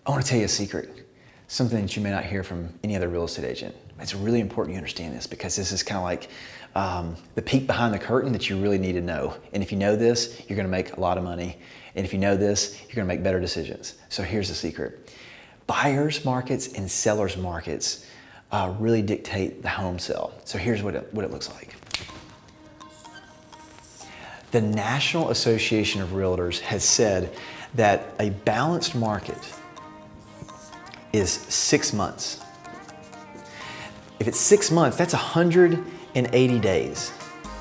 I want to tell you a secret, something that you may not hear from any other real estate agent. It's really important you understand this because this is kind of like the peek behind the curtain that you really need to know. And if you know this, you're going to make a lot of money. And if you know this, you're going to make better decisions. So here's the secret. Buyers markets and sellers markets really dictate the home sale. So here's what it looks like. The National Association of Realtors has said that a balanced market is 6 months. If it's 6 months, that's 180 days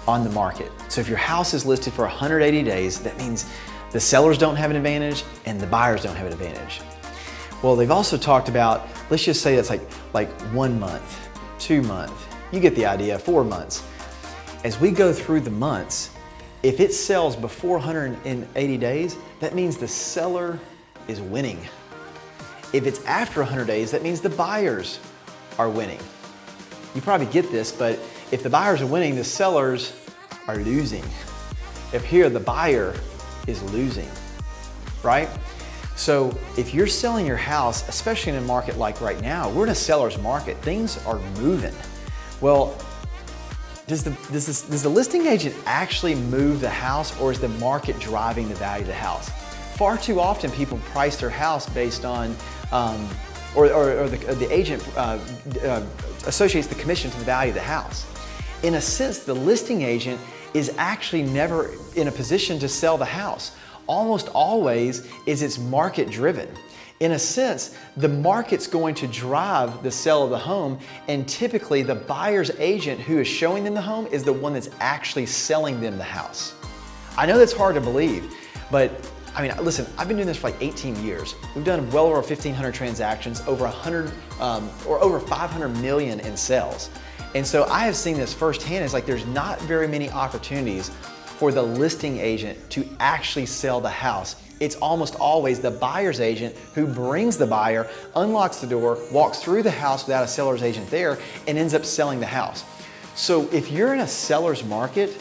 on the market. So if your house is listed for 180 days, that means the sellers don't have an advantage and the buyers don't have an advantage. Well, they've also talked about, let's just say that's like 1 month, 2 months, you get the idea, 4 months. As we go through the months, if it sells before 180 days, that means the seller is winning. If it's after 100 days, that means the buyers are winning. You probably get this, but if the buyers are winning, the sellers are losing. If here, the buyer is losing, right? So if you're selling your house, especially in a market like right now, we're in a seller's market, things are moving. Well, does the listing agent actually move the house, or is the market driving the value of the house? Far too often people price their house based on, or the agent associates the commission to the value of the house. In a sense, the listing agent is actually never in a position to sell the house. Almost always it's market driven. In a sense, the market's going to drive the sale of the home, and typically the buyer's agent who is showing them the home is the one that's actually selling them the house. I know that's hard to believe, but I mean, listen, I've been doing this for like 18 years. We've done well over 1,500 transactions, over 100 or over 500 million in sales. And so I have seen this firsthand. It's like there's not very many opportunities for the listing agent to actually sell the house. It's almost always the buyer's agent who brings the buyer, unlocks the door, walks through the house without a seller's agent there, and ends up selling the house. So if you're in a seller's market,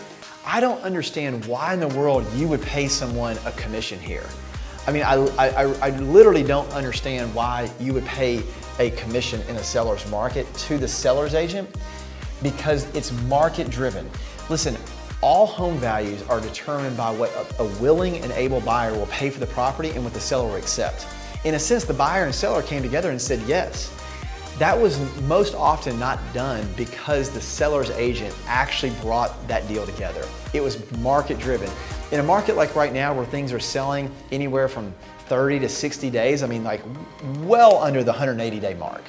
I don't understand why in the world you would pay someone a commission here. I mean, I literally don't understand why you would pay a commission in a seller's market to the seller's agent, because it's market driven. Listen, all home values are determined by what a willing and able buyer will pay for the property and what the seller will accept. In a sense, the buyer and seller came together and said yes. That was most often not done because the seller's agent actually brought that deal together. It was market driven. In a market like right now where things are selling anywhere from 30 to 60 days, I mean like well under the 180-day mark.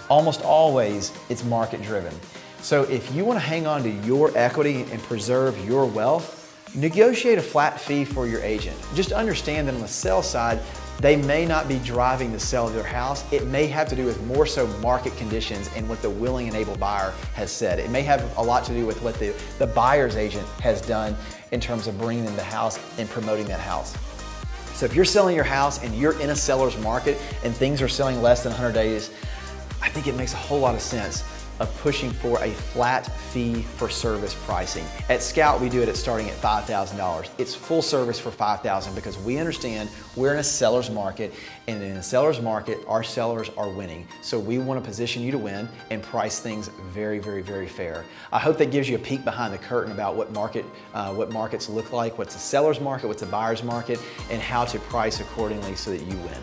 Almost always it's market driven. So if you want to hang on to your equity and preserve your wealth, negotiate a flat fee for your agent. Just understand that on the sell side, they may not be driving the sale of their house. It may have to do with more so market conditions and what the willing and able buyer has said. It may have a lot to do with what the buyer's agent has done in terms of bringing them the house and promoting that house. So if you're selling your house and you're in a seller's market and things are selling less than 100 days, I think it makes a whole lot of sense of pushing for a flat fee for service pricing. At Scout, we do it starting at $5,000. It's full service for $5,000 because we understand we're in a seller's market, and in a seller's market, our sellers are winning. So we want to position you to win and price things very, very, very fair. I hope that gives you a peek behind the curtain about what markets look like, what's a seller's market, what's a buyer's market, and how to price accordingly so that you win.